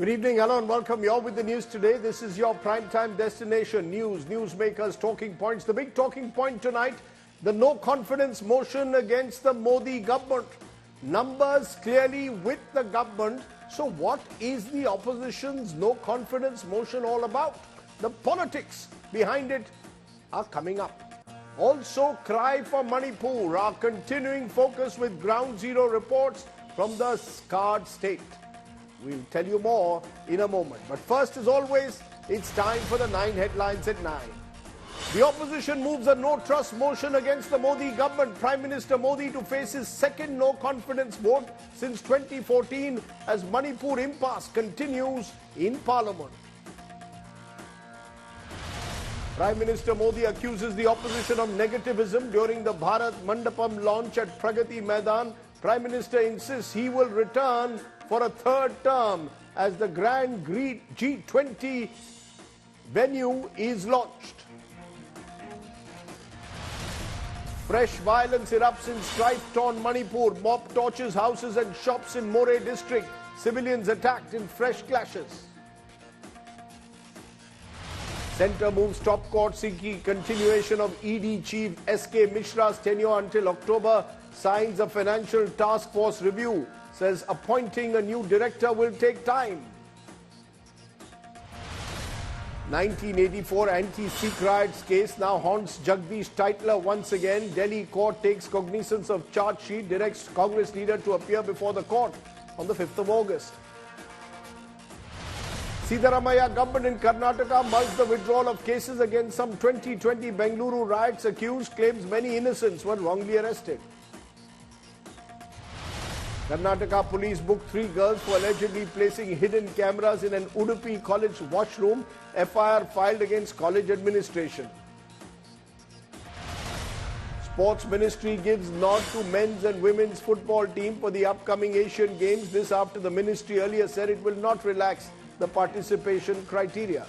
Good evening, hello and welcome. You're with the news today. This is your primetime destination. News, newsmakers, talking points. The big talking point tonight, the no confidence motion against the Modi government. Numbers clearly with the government. So what is the opposition's no confidence motion all about? The politics behind it are coming up. Also, cry for Manipur, our continuing focus with ground zero reports from the scarred state. We'll tell you more in a moment. But first, as always, it's time for the 9 headlines at 9. The opposition moves a no-trust motion against the Modi government. Prime Minister Modi to face his second no-confidence vote since 2014 as Manipur impasse continues in Parliament. Prime Minister Modi accuses the opposition of negativism during the Bharat Mandapam launch at Pragati Maidan. Prime Minister insists he will return for a third term as the Grand G20 venue is launched. Fresh violence erupts in strife-torn Manipur. Mob torches houses and shops in Moreh district. Civilians attacked in fresh clashes. Centre moves top court seeking continuation of ED Chief SK Mishra's tenure until October. Signs a financial task force review. Says appointing a new director will take time. 1984 anti-Sikh riots case now haunts Jagdish Titler once again. Delhi court takes cognizance of charge sheet, directs Congress leader to appear before the court on the 5th of August. Siddaramaiah government in Karnataka mulls the withdrawal of cases against some 2020 Bengaluru riots accused, claims many innocents were wrongly arrested. Karnataka police booked 3 girls for allegedly placing hidden cameras in an Udupi college washroom. FIR filed against college administration. Sports Ministry gives nod to men's and women's football team for the upcoming Asian Games. This after the ministry earlier said it will not relax the participation criteria.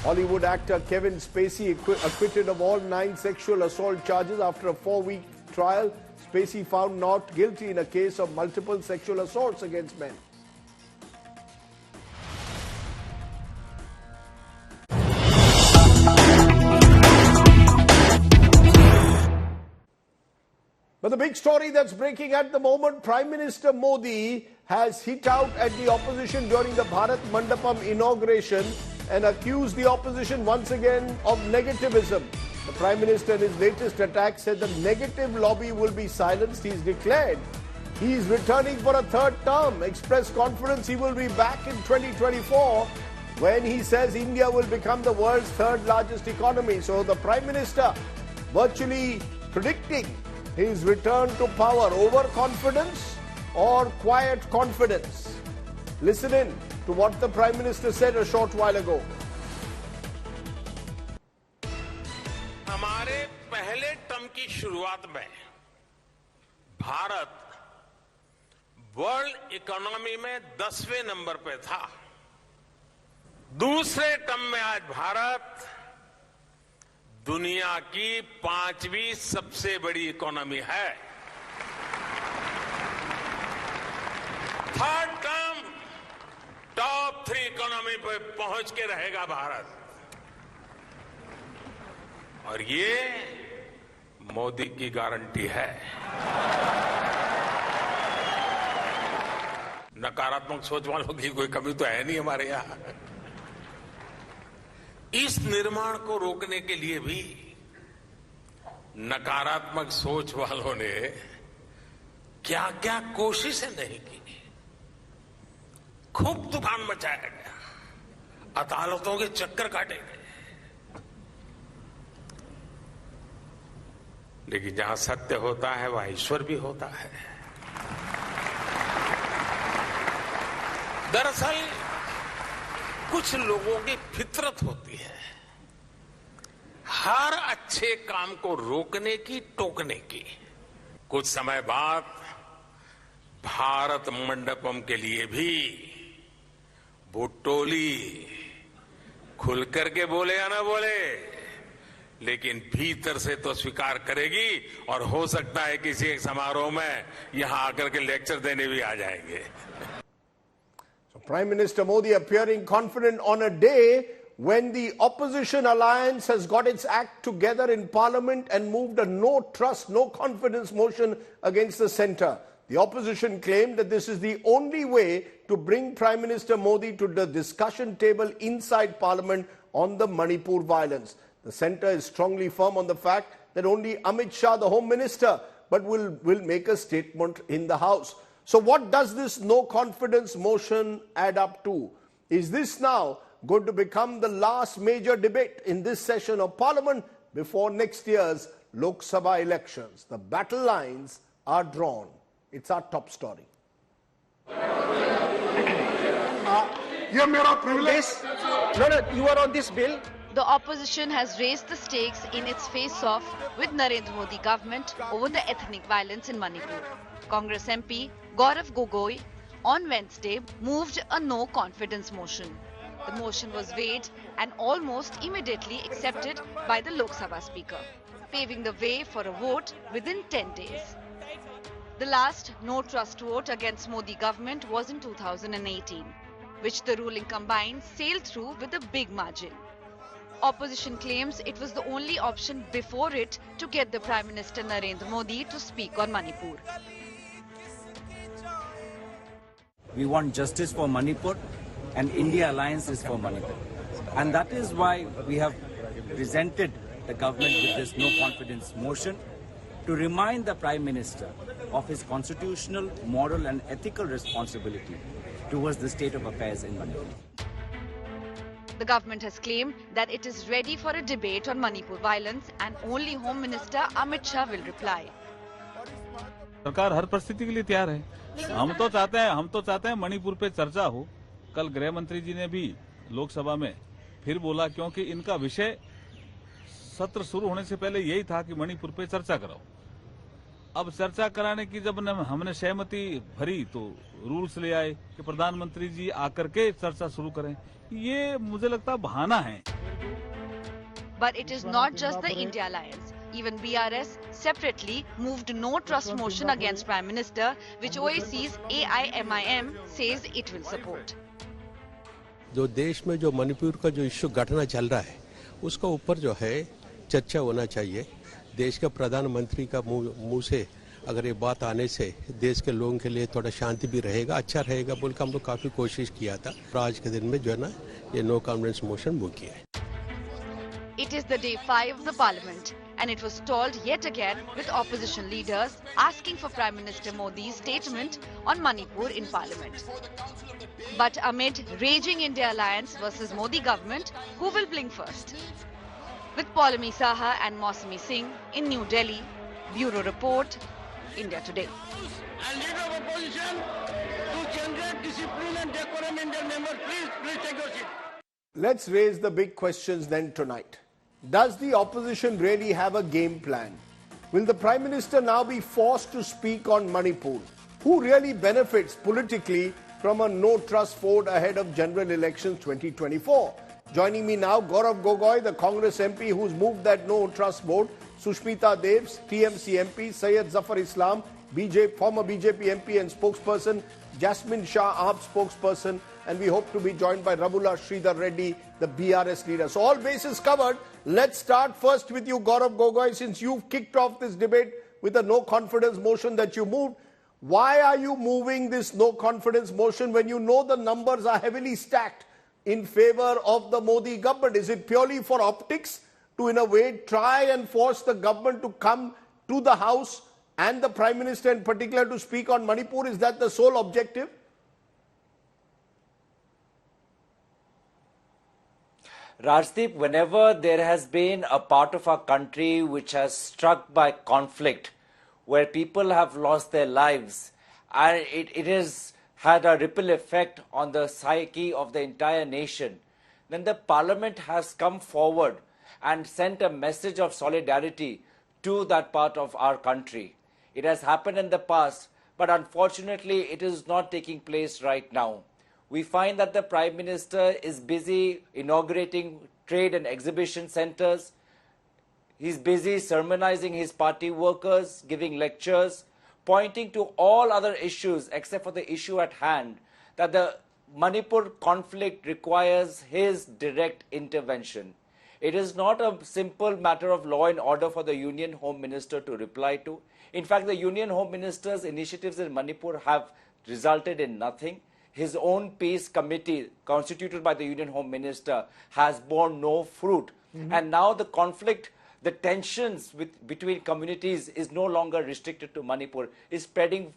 Hollywood actor Kevin Spacey acquitted of all 9 sexual assault charges after a 4-week trial. Spacey found not guilty in a case of multiple sexual assaults against men. But the big story that's breaking at the moment, Prime Minister Modi has hit out at the opposition during the Bharat Mandapam inauguration and accused the opposition once again of negativism. The Prime Minister in his latest attack said the negative lobby will be silenced. He's declared he is returning for a third term, expressed confidence he will be back in 2024 when he says India will become the world's 3rd largest economy. So the Prime Minister virtually predicting his return to power. Overconfidence or quiet confidence? Listen in to what the Prime Minister said a short while ago. हमारे पहले term की शुरुआत में Bharat world economy में 10वें number पे था। दूसरे टर्म में आज भारत दुनिया की 5वीं सबसे बड़ी इकोनॉमी है। थर्ड टर्म टॉप 3 इकोनॉमी पे पहुंच के रहेगा भारत। और ये मोदी की गारंटी है। नकारात्मक सोच वालों की कोई कमी तो है नहीं हमारे यहां। इस निर्माण को रोकने के लिए भी नकारात्मक सोच वालों ने क्या क्या कोशिशें नहीं की। खूब तूफान मचाया गया, अदालतों के चक्कर काटे गए। लेकिन जहां सत्य होता है वहां ईश्वर भी होता है। दरअसल कुछ लोगों की फितरत होती है हर अच्छे काम को रोकने की, टोकने की। कुछ समय बाद भारत मंडपम के लिए भी वो टोली खुल करके बोले या ना बोले, लेकिन भीतर से तो स्वीकार करेगी और हो सकता है किसी एक समारोह में यहां आकर के लेक्चर देने भी आ जाएंगे। Prime Minister Modi appearing confident on a day when the opposition alliance has got its act together in Parliament and moved a no trust, no confidence motion against the centre. The opposition claimed that this is the only way to bring Prime Minister Modi to the discussion table inside Parliament on the Manipur violence. The centre is strongly firm on the fact that only Amit Shah, the Home Minister, but will make a statement in the House. So what does this no confidence motion add up to? Is this now going to become the last major debate in this session of Parliament before next year's Lok Sabha elections? The battle lines are drawn. It's our top story. ये मेरा privilege. No, you are on this bill. The opposition has raised the stakes in its face-off with Narendra Modi government over the ethnic violence in Manipur. Congress MP Gaurav Gogoi on Wednesday moved a no-confidence motion. The motion was weighed and almost immediately accepted by the Lok Sabha Speaker, paving the way for a vote within 10 days. The last no-trust vote against Modi government was in 2018, which the ruling combined sailed through with a big margin. Opposition claims it was the only option before it to get the Prime Minister Narendra Modi to speak on Manipur. We want justice for Manipur, and India Alliance is for Manipur. And that is why we have presented the government with this no confidence motion to remind the Prime Minister of his constitutional, moral and ethical responsibility towards the state of affairs in Manipur. The government has claimed that it is ready for a debate on Manipur violence and only Home Minister Amit Shah will reply. सरकार हर परिस्थिति के लिए तैयार है। हम तो चाहते हैं मणिपुर पे चर्चा हो। कल गृह मंत्री जी ने भी लोकसभा में फिर बोला, क्योंकि इनका विषय सत्र शुरू होने से पहले यही था कि मणिपुर पे चर्चा कराओ। अब चर्चा कराने की जब हमने सहमति भरी तो रूल्स ले आए कि प्रधानमंत्री जी आकर के चर्चा शुरू करें। ये मुझे लगता है बहाना है। But it is not just the India Alliance. Even BRS separately moved no trust motion against Prime Minister, which OAC's AIMIM says it will support. जो देश में जो मणिपुर का जो इश्यू घटना चल रहा है उसका ऊपर जो है चर्चा होना चाहिए। देश के प्रधानमंत्री का मुंह से अगर ये बात आने से देश के लोगों के लिए थोड़ा शांति भी रहेगा, अच्छा रहेगा बोल के हम लोग काफी कोशिश किया था। आज के दिन में जो है ना ये नो कॉन्फिडेंस मोशन मूव किया है। It is the day 5 of the Parliament, and it was stalled yet again with opposition leaders asking for Prime Minister Modi's statement on Manipur in Parliament. But amid raging India Alliance versus Modi government, who will blink first? With Paulami Saha and Mausami Singh in New Delhi, Bureau Report, India Today. And leader of opposition to generate discipline and decorum in their members. Please take your seat. Let's raise the big questions then tonight. Does the opposition really have a game plan? Will the Prime Minister now be forced to speak on Manipur? Who really benefits politically from a no-trust vote ahead of general elections 2024? Joining me now, Gaurav Gogoi, the Congress MP who's moved that no-trust vote, Sushmita Dev, TMC MP, Syed Zafar Islam, former BJP MP and spokesperson, Jasmine Shah, AAP spokesperson, and we hope to be joined by Rabula Sridhar Reddy, the BRS leader. So all bases covered. Let's start first with you, Gaurav Gogoi, since you've kicked off this debate with a no-confidence motion that you moved. Why are you moving this no-confidence motion when you know the numbers are heavily stacked in favor of the Modi government? Is it purely for optics to, in a way, try and force the government to come to the House and the Prime Minister in particular to speak on Manipur? Is that the sole objective? Rajdeep, whenever there has been a part of our country which has struck by conflict, where people have lost their lives, and it has had a ripple effect on the psyche of the entire nation, then the Parliament has come forward and sent a message of solidarity to that part of our country. It has happened in the past, but unfortunately it is not taking place right now. We find that the Prime Minister is busy inaugurating trade and exhibition centers. He's busy sermonizing his party workers, giving lectures, pointing to all other issues except for the issue at hand, that the Manipur conflict requires his direct intervention. It is not a simple matter of law and order for the Union Home Minister to reply to. In fact, the Union Home Minister's initiatives in Manipur have resulted in nothing. His own peace committee, constituted by the Union Home Minister, has borne no fruit. And now the conflict, the tensions between communities is no longer restricted to Manipur, is spreading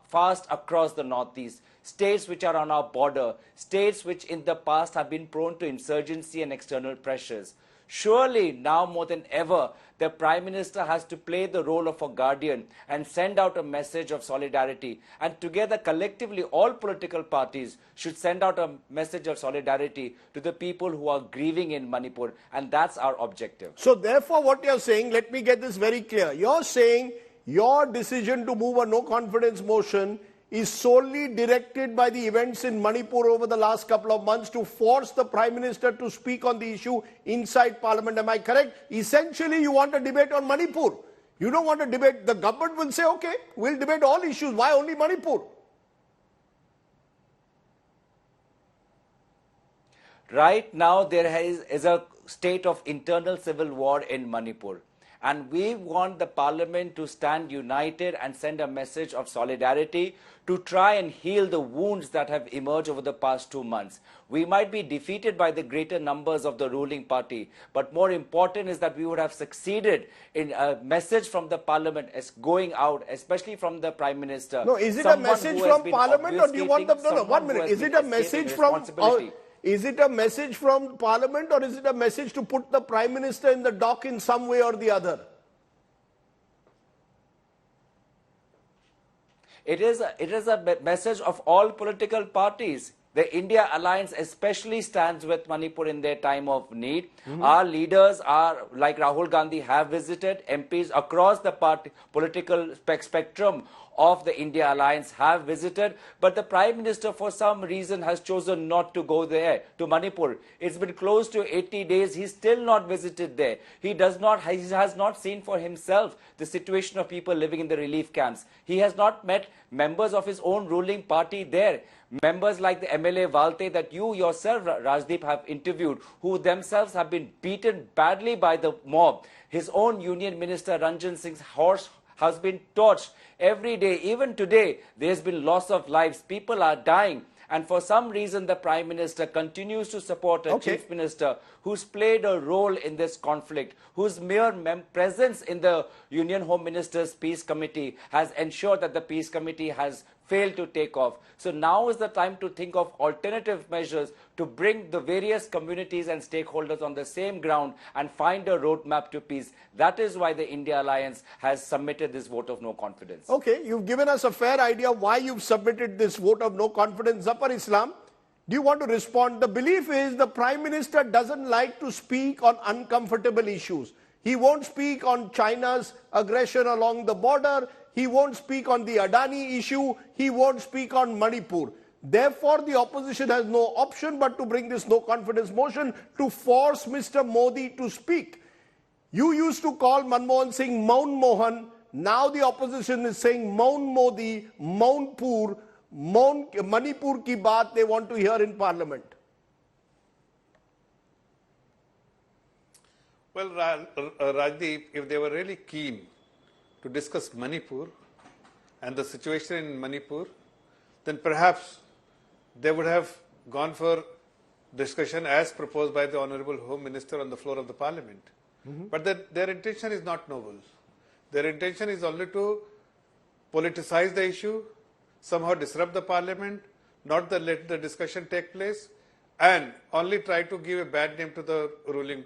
fast across the northeast. States which are on our border, states which in the past have been prone to insurgency and external pressures. Surely now more than ever, the Prime Minister has to play the role of a guardian and send out a message of solidarity. And together, collectively, all political parties should send out a message of solidarity to the people who are grieving in Manipur. And that's our objective. So therefore, what you're saying, let me get this very clear. You're saying your decision to move a no confidence motion is solely directed by the events in Manipur over the last couple of months to force the Prime Minister to speak on the issue inside Parliament. Am I correct? Essentially, you want a debate on Manipur. You don't want a debate. The government will say, okay, we'll debate all issues. Why only Manipur? Right now, there is a state of internal civil war in Manipur. And we want the Parliament to stand united and send a message of solidarity to try and heal the wounds that have emerged over the past 2 months. We might be defeated by the greater numbers of the ruling party, but more important is that we would have succeeded in a message from the Parliament as going out, especially from the Prime Minister. No, is it a message from Parliament or do you want them? No, 1 minute. Is it a message from... Is it a message from Parliament or is it a message to put the Prime Minister in the dock in some way or the other? It is a message of all political parties. The India Alliance especially stands with Manipur in their time of need. Our leaders are, like Rahul Gandhi, have visited. MPs across the political spectrum of the India Alliance have visited, but the Prime Minister for some reason has chosen not to go there, to Manipur. It's been close to 80 days, he's still not visited there. He has not seen for himself the situation of people living in the relief camps. He has not met members of his own ruling party there. Members like the MLA Valte that you yourself, Rajdeep, have interviewed, who themselves have been beaten badly by the mob. His own Union Minister Ranjan Singh's horse has been torched every day. Even today, there's been loss of lives. People are dying. And for some reason, the Prime Minister continues to support a Chief Minister who's played a role in this conflict, whose mere presence in the Union Home Minister's Peace Committee has ensured that the Peace Committee has failed to take off. So now is the time to think of alternative measures to bring the various communities and stakeholders on the same ground and find a roadmap to peace. That is why the India Alliance has submitted this vote of no confidence. Okay, you've given us a fair idea why you've submitted this vote of no confidence. Zafar Islam, do you want to respond? The belief is the Prime Minister doesn't like to speak on uncomfortable issues. He won't speak on China's aggression along the border. He won't speak on the Adani issue. He won't speak on Manipur. Therefore, the opposition has no option but to bring this no confidence motion to force Mr. Modi to speak. You used to call Manmohan Singh Maun Mohan. Now the opposition is saying Maun Modi, Maunpur, Manipur ki baat they want to hear in Parliament. Well, Rajdeep, if they were really keen to discuss Manipur and the situation in Manipur, then perhaps they would have gone for discussion as proposed by the Honourable Home Minister on the floor of the Parliament. But their intention is not noble. Their intention is only to politicize the issue, somehow disrupt the Parliament, not let the discussion take place, and only try to give a bad name to the ruling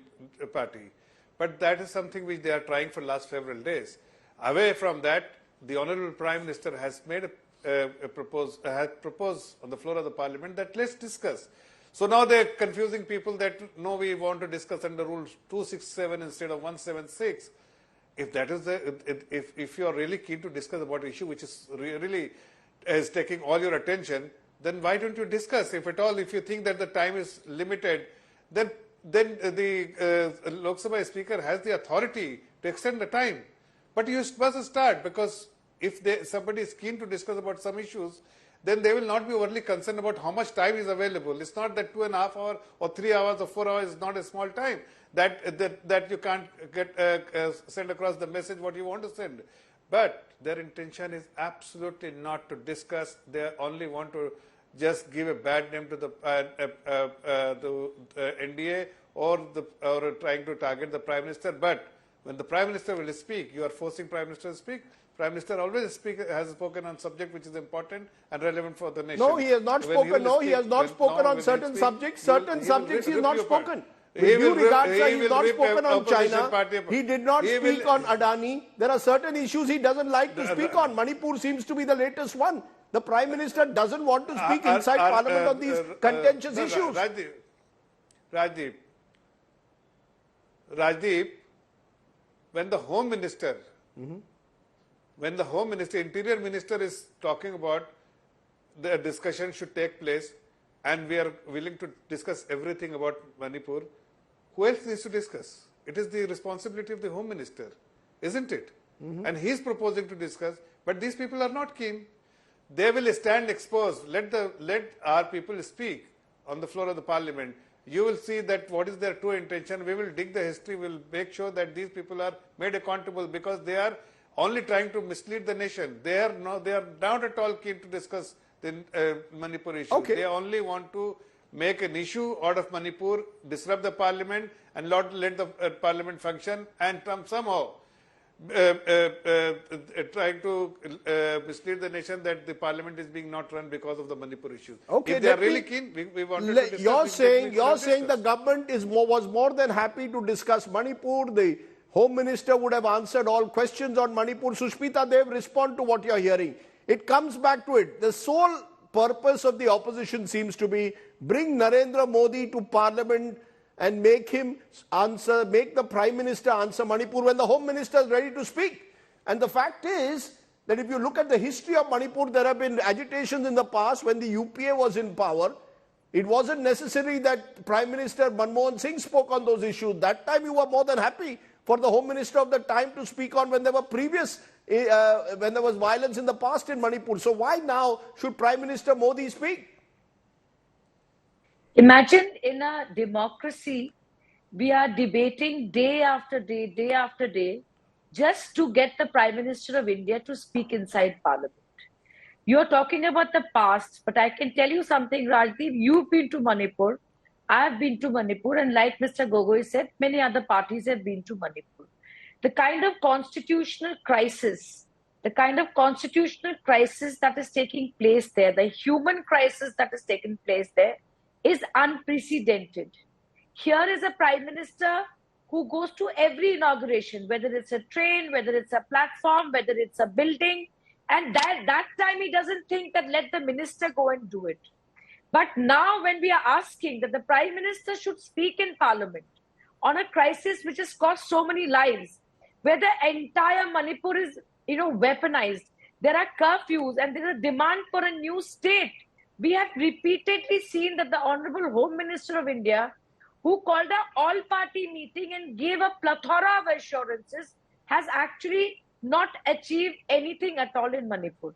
party. But that is something which they are trying for the last several days. Away from that, the Honourable Prime Minister has made proposed on the floor of the Parliament that let's discuss. So now they're confusing people that no, we want to discuss under Rule 267 instead of 176. If that is if you are really keen to discuss about an issue which is really is taking all your attention, then why don't you discuss? If at all, if you think that the time is limited, then the Lok Sabha Speaker has the authority to extend the time. But you must start, because if somebody is keen to discuss about some issues, then they will not be overly concerned about how much time is available. It's not that 2.5 hours or 3 hours or 4 hours is not a small time that you can't get send across the message what you want to send. But their intention is absolutely not to discuss. They only want to just give a bad name to the NDA or trying to target the Prime Minister. But when the Prime Minister will speak, you are forcing Prime Minister to speak. Prime Minister always has spoken on subject which is important and relevant for the nation. No, he has not spoken. No, he has not spoken on certain subjects. Certain subjects he has not spoken. With due regards, sir, he has not spoken on China. He did not speak on Adani. There are certain issues he doesn't like to speak on. Manipur seems to be the latest one. The Prime Minister doesn't want to speak inside Parliament on these contentious issues. Rajdeep, when the Home Minister, Interior Minister is talking about the discussion should take place and we are willing to discuss everything about Manipur, who else needs to discuss? It is the responsibility of the Home Minister, isn't it? And he is proposing to discuss, but these people are not keen. They will stand exposed. Let our people speak on the floor of the Parliament. You will see that what is their true intention. We will dig the history. We will make sure that these people are made accountable because they are only trying to mislead the nation. They are not at all keen to discuss the Manipur issue. Okay. They only want to make an issue out of Manipur, disrupt the Parliament, and not let the Parliament function, and somehow trying to mislead the nation that the Parliament is being not run because of the Manipur issue. Okay, if they are really keen, we wanted to discuss. You're saying the government was more than happy to discuss Manipur. The Home Minister would have answered all questions on Manipur. Sushmita Dev, respond to what you're hearing. It comes back to it. The sole purpose of the opposition seems to be bring Narendra Modi to Parliament and make the Prime Minister answer Manipur when the Home Minister is ready to speak. And the fact is that if you look at the history of Manipur, there have been agitations in the past when the UPA was in power. It wasn't necessary that Prime Minister Manmohan Singh spoke on those issues. That time you were more than happy for the Home Minister of the time to speak on when there were when there was violence in the past in Manipur. So why now should Prime Minister Modi speak? Imagine in a democracy, we are debating day after day, just to get the Prime Minister of India to speak inside Parliament. You're talking about the past, but I can tell you something, Rajdeep. You've been to Manipur. I've been to Manipur, and like Mr. Gogoi said, many other parties have been to Manipur. The kind of constitutional crisis that is taking place there, the human crisis that is taking place there, is unprecedented. Here is a Prime Minister who goes to every inauguration, whether it's a train, whether it's a platform, whether it's a building, and that time he doesn't think that let the minister go and do it. But now when we are asking that the Prime Minister should speak in Parliament on a crisis which has cost so many lives, where the entire Manipur is weaponized, there are curfews and there is a demand for a new state. We have repeatedly seen that the Honorable Home Minister of India, who called an all-party meeting and gave a plethora of assurances, has actually not achieved anything at all in Manipur.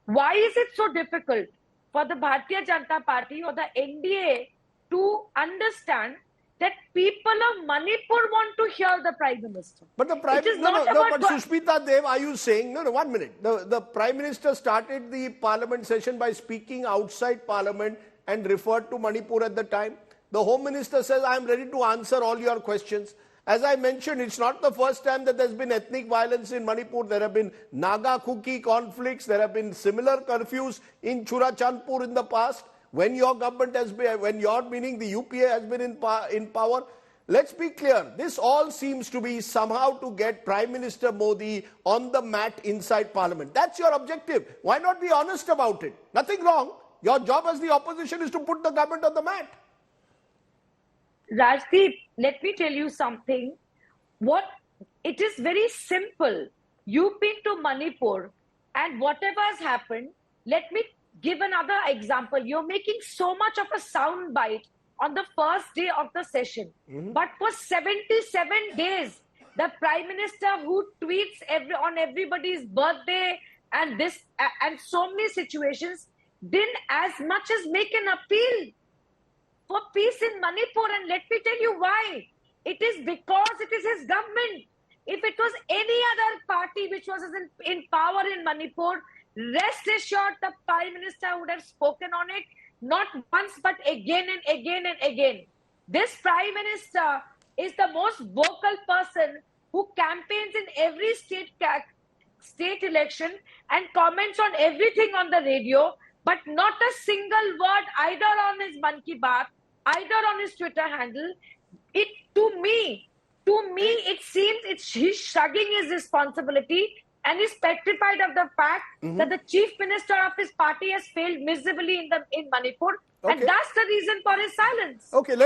Why is it so difficult for the Bharatiya Janata Party or the NDA to understand that people of Manipur want to hear the Prime Minister? But the Prime Minister, but Sushmita Dev, are you saying, no, 1 minute. The Prime Minister started the Parliament session by speaking outside Parliament and referred to Manipur at the time. The Home Minister says, I am ready to answer all your questions. As I mentioned, it's not the first time that there's been ethnic violence in Manipur. There have been Naga Kuki conflicts. There have been similar curfews in Churachandpur in the past. When your government has been, meaning the UPA has been in power. Let's be clear. This all seems to be somehow to get Prime Minister Modi on the mat inside Parliament. That's your objective. Why not be honest about it? Nothing wrong. Your job as the opposition is to put the government on the mat. Rajdeep, let me tell you something. It is very simple. You've been to Manipur and whatever has happened, let me give another example. You're making so much of a sound bite on the first day of the session. But for 77 days, the Prime Minister who tweets on everybody's birthday and so many situations, didn't as much as make an appeal for peace in Manipur. And let me tell you why. It is because it is his government. If it was any other party which was in power in Manipur, rest assured the Prime Minister would have spoken on it, not once but again and again and again. This Prime Minister is the most vocal person who campaigns in every state election and comments on everything on the radio, but not a single word either on his Mann Ki Baat, either on his Twitter handle. To me, it seems he's shrugging his responsibility and is petrified of the fact that the chief minister of his party has failed miserably in Manipur, and that's the reason for his silence. Okay,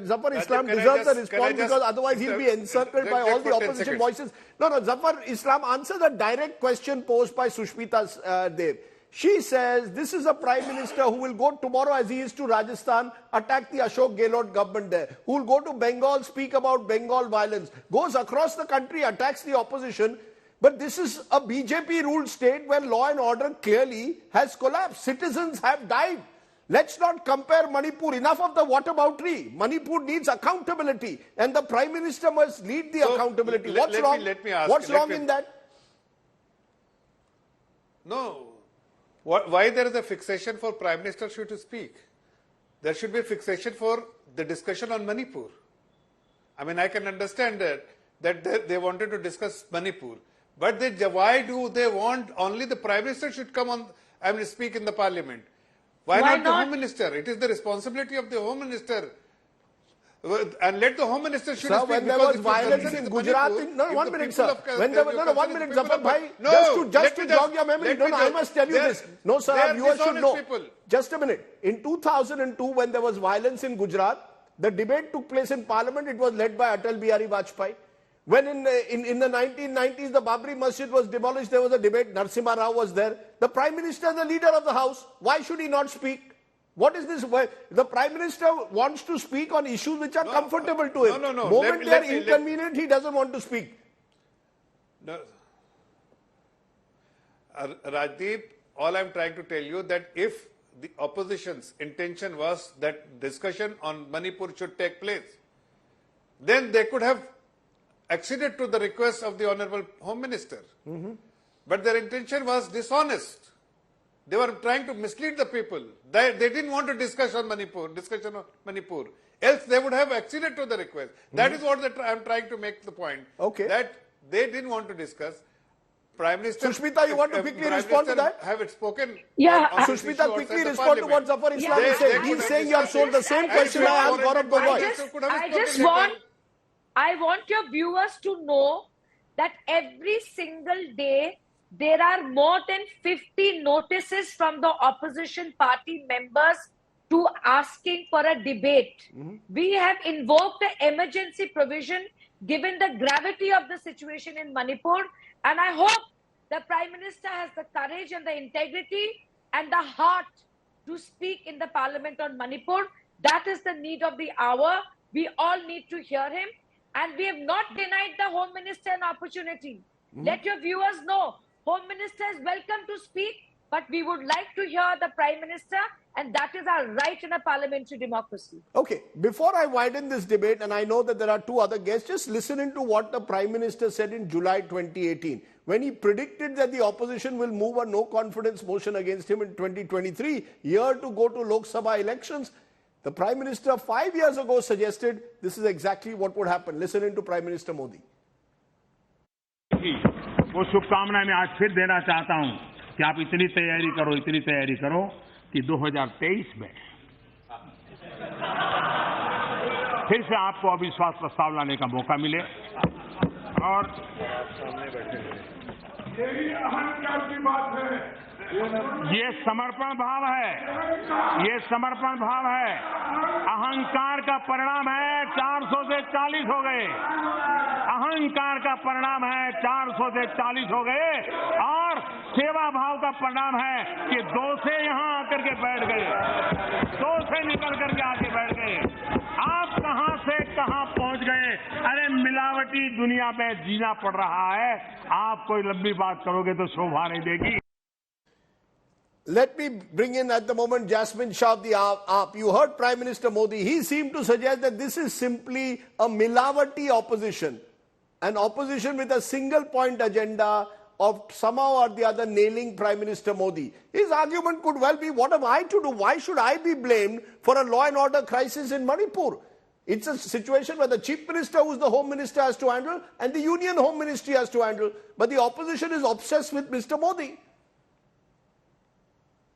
Zafar Islam deserves a response because otherwise he'll be encircled by all the opposition voices. No, Zafar Islam, answer the direct question posed by Sushmita Dev. She says this is a Prime Minister who will go tomorrow, as he is to Rajasthan, attack the Ashok Gehlot government there, who will go to Bengal, speak about Bengal violence, goes across the country, attacks the opposition. But this is a BJP-ruled state where law and order clearly has collapsed. Citizens have died. Let's not compare Manipur. Enough of the whataboutery. Manipur needs accountability, and the Prime Minister must lead the accountability. What's wrong? What's wrong in that? No. Why there is a fixation for Prime Minister to speak? There should be a fixation for the discussion on Manipur. I mean, I can understand that they wanted to discuss Manipur. But why do they want only the Prime Minister should come on and speak in the Parliament? Why not the Home Minister? It is the responsibility of the Home Minister. And let the Home Minister should speak. When there was violence in Gujarat, one minute, sir. When there was, 1 minute, Zafar bhai, just to jog your memory, I must tell you this. No, sir, our viewers should know. Just a minute. In 2002, when there was violence in Gujarat, the debate took place in Parliament. It was led by Atal Bihari Vajpayee. When in the 1990s, the Babri Masjid was demolished, there was a debate. Narasimha Rao was there. The Prime Minister is the leader of the House. Why should he not speak? What is this? The Prime Minister wants to speak on issues which are comfortable to him. No. Moment they are inconvenient, he doesn't want to speak. No. Rajdeep, all I'm trying to tell you that if the opposition's intention was that discussion on Manipur should take place, then they could have acceded to the request of the Honorable Home Minister. But their intention was dishonest. They were trying to mislead the people. They didn't want to discuss on Manipur, Else they would have acceded to the request. That is what I'm trying to make the point. Okay. That they didn't want to discuss. Prime Minister... Sushmita, you want to quickly respond to that? Have it spoken? Yeah. Sushmita, quickly respond to what Zafar Islam is saying. He's saying you have sold the same question I asked Gaurav Gogoi. I want your viewers to know that every single day there are more than 50 notices from the opposition party members to asking for a debate. We have invoked the emergency provision given the gravity of the situation in Manipur, and I hope the Prime Minister has the courage and the integrity and the heart to speak in the Parliament on Manipur. That is the need of the hour. We all need to hear him. And we have not denied the Home Minister an opportunity. Let your viewers know, Home Minister is welcome to speak, but we would like to hear the Prime Minister, and that is our right in a parliamentary democracy. Okay, before I widen this debate, and I know that there are two other guests, just listening to what the Prime Minister said in July 2018, when he predicted that the opposition will move a no-confidence motion against him in 2023, year to go to Lok Sabha elections. The Prime Minister 5 years ago suggested this is exactly what would happen. Listening to Prime Minister Modi. वो शुभकामनाएं मैं आज फिर देना चाहता हूं कि आप इतनी तैयारी करो कि 2023 में फिर से आपको अविश्वास प्रस्ताव लाने का मौका मिले और ये समर्पण भाव है, अहंकार का परिणाम है 400 से 40 हो गए, अहंकार का परिणाम है 400 से 40 हो गए और सेवा भाव का परिणाम है कि 2 से यहां आकर के बैठ गए, 2 से निकल करके आके बैठ गए। आप कहां से कहां पहुंच गए? अरे मिलावटी दुनिया में जीना पड़ रहा है, आप कोई लंबी बात करोगे तो शोभा नहीं देगी। Let me bring in at the moment Jasmine Shah of the AAP. You heard Prime Minister Modi. He seemed to suggest that this is simply a milavati opposition. An opposition with a single point agenda of somehow or the other nailing Prime Minister Modi. His argument could well be, what am I to do? Why should I be blamed for a law and order crisis in Manipur? It's a situation where the Chief Minister, who's the Home Minister, has to handle, and the Union Home Ministry has to handle. But the opposition is obsessed with Mr. Modi.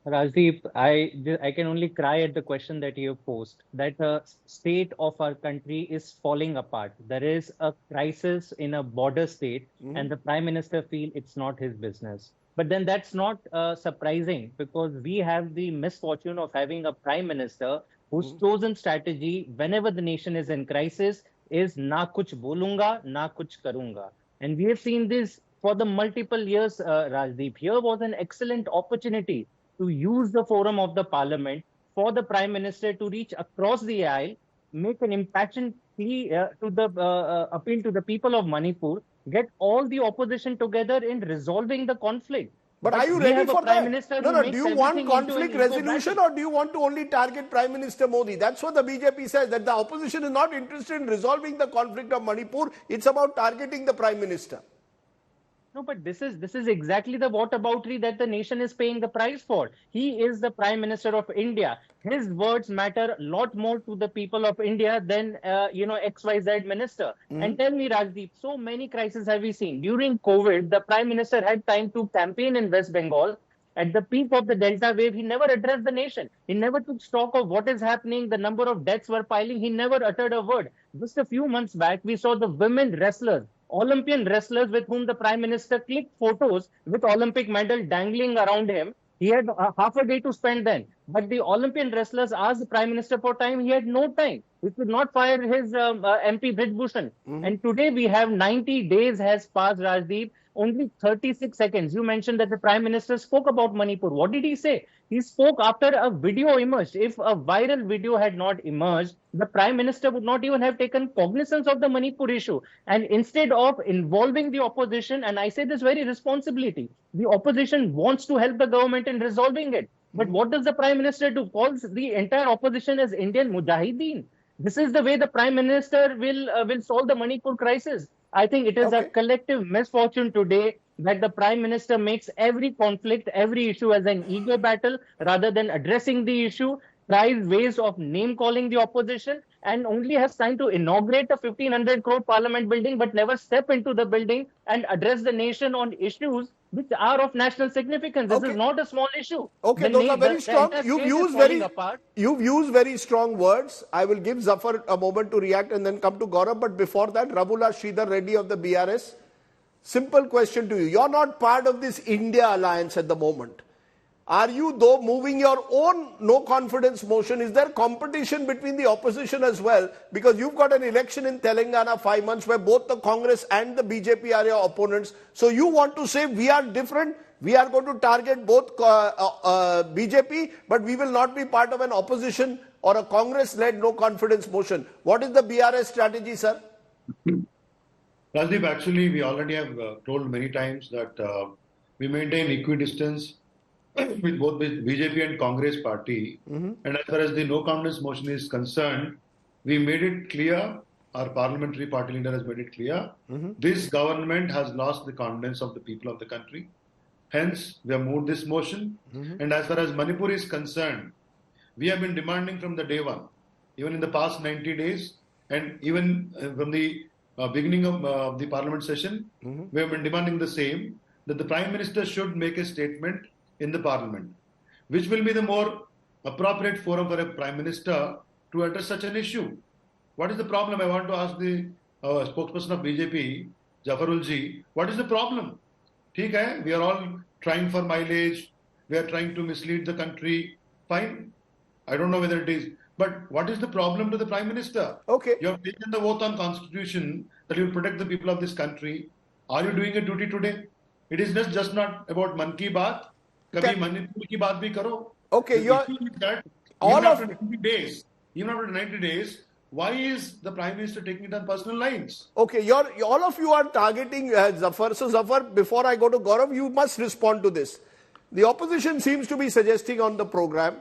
Rajdeep, I can only cry at the question that you have posed, that the state of our country is falling apart. There is a crisis in a border state, and the Prime Minister feels it's not his business. But then that's not surprising, because we have the misfortune of having a Prime Minister whose chosen strategy whenever the nation is in crisis is na kuch bolunga, na kuch karunga. And we have seen this for the multiple years, Rajdeep. Here was an excellent opportunity to use the forum of the parliament for the Prime Minister to reach across the aisle, make an impassioned plea to the appeal to the people of Manipur, get all the opposition together in resolving the conflict. But are you ready for that? No, do you want conflict resolution, or do you want to only target Prime Minister Modi? That's what the BJP says, that the opposition is not interested in resolving the conflict of Manipur. It's about targeting the Prime Minister. No, but this is exactly the whataboutery that the nation is paying the price for. He is the Prime Minister of India. His words matter a lot more to the people of India than XYZ minister. And tell me, Rajdeep, so many crises have we seen. During COVID, the Prime Minister had time to campaign in West Bengal. At the peak of the Delta wave, he never addressed the nation. He never took stock of what is happening. The number of deaths were piling. He never uttered a word. Just a few months back, we saw the women wrestlers, Olympian wrestlers with whom the Prime Minister clicked photos with Olympic medal dangling around him. He had half a day to spend then. But the Olympian wrestlers asked the Prime Minister for time. He had no time. He could not fire his MP Brijbhushan. And today we have 90 days has passed, Rajdeep. Only 36 seconds. You mentioned that the Prime Minister spoke about Manipur. What did he say? He spoke after a video emerged. If a viral video had not emerged, the Prime Minister would not even have taken cognizance of the Manipur issue. And instead of involving the opposition, and I say this very responsibility, the opposition wants to help the government in resolving it. But what does the Prime Minister do? Calls the entire opposition as Indian Mujahideen. This is the way the Prime Minister will solve the Manipur crisis. I think it is a collective misfortune today that the Prime Minister makes every conflict, every issue as an ego battle rather than addressing the issue, tries ways of name-calling the opposition, and only has time to inaugurate a 1,500 crore parliament building but never step into the building and address the nation on issues which are of national significance. This is not a small issue. Okay, those are very strong. You've used very strong words. I will give Zafar a moment to react and then come to Gaurav. But before that, Rabula Sridhar Reddy of the BRS. Simple question to you. You're not part of this India alliance at the moment. Are you, though, moving your own no confidence motion? Is there competition between the opposition as well? Because you've got an election in Telangana 5 months where both the Congress and the BJP are your opponents. So you want to say we are different, we are going to target both BJP, but we will not be part of an opposition or a Congress-led no confidence motion. What is the BRS strategy, sir? Rajdeep, actually, we already have told many times that we maintain equidistance with both BJP and Congress party. And as far as the no confidence motion is concerned, we made it clear, our parliamentary party leader has made it clear, this government has lost the confidence of the people of the country. Hence, we have moved this motion. And as far as Manipur is concerned, we have been demanding from the day one, even in the past 90 days, and even from the beginning of the parliament session, we have been demanding the same, that the Prime Minister should make a statement in the parliament, which will be the more appropriate forum for a Prime Minister to address such an issue. What is the problem? I want to ask the spokesperson of BJP, Jafarul ji, what is the problem? ठीक है, we are all trying for mileage, we are trying to mislead the country, fine. I don't know whether it is, but what is the problem to the Prime Minister? Okay. You have taken the oath on Constitution that you will protect the people of this country. Are you doing a duty today? It is just not about Man Ki Baat. Kabhi Manipur ki baat bhi karo. Okay, the issue is that even after 90 days, why is the Prime Minister taking it on personal lines? Okay, all of you are targeting Zafar. So Zafar, before I go to Gaurav, you must respond to this. The opposition seems to be suggesting on the program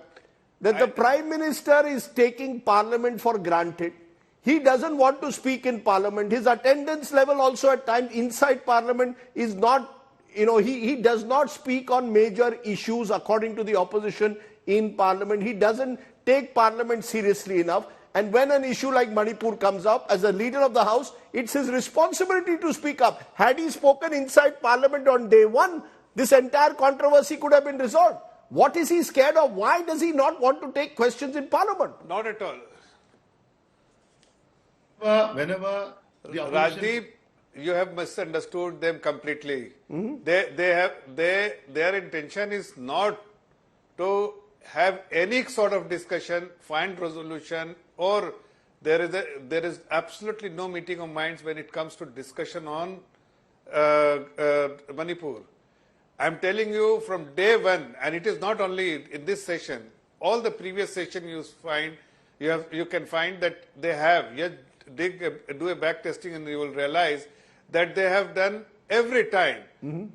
that the Prime Minister is taking Parliament for granted. He doesn't want to speak in Parliament. His attendance level also at times inside Parliament is not, he does not speak on major issues according to the opposition in Parliament. He doesn't take Parliament seriously enough. And when an issue like Manipur comes up, as a leader of the House, it's his responsibility to speak up. Had he spoken inside Parliament on day one, this entire controversy could have been resolved. What is he scared of? Why does he not want to take questions in Parliament? Not at all. Whenever the opposition... Rajdeep, you have misunderstood them completely. Their intention is not to have any sort of discussion, find resolution, or there is absolutely no meeting of minds when it comes to discussion on Manipur. I'm telling you from day one, and it is not only in this session, all the previous session you can find that they have, do a back testing and you will realize that they have done every time.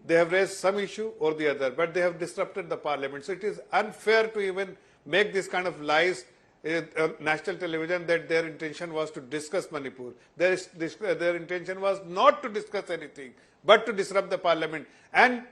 They have raised some issue or the other, but they have disrupted the Parliament. So it is unfair to even make this kind of lies on national television that their intention was to discuss Manipur. Their intention was not to discuss anything, but to disrupt the Parliament. And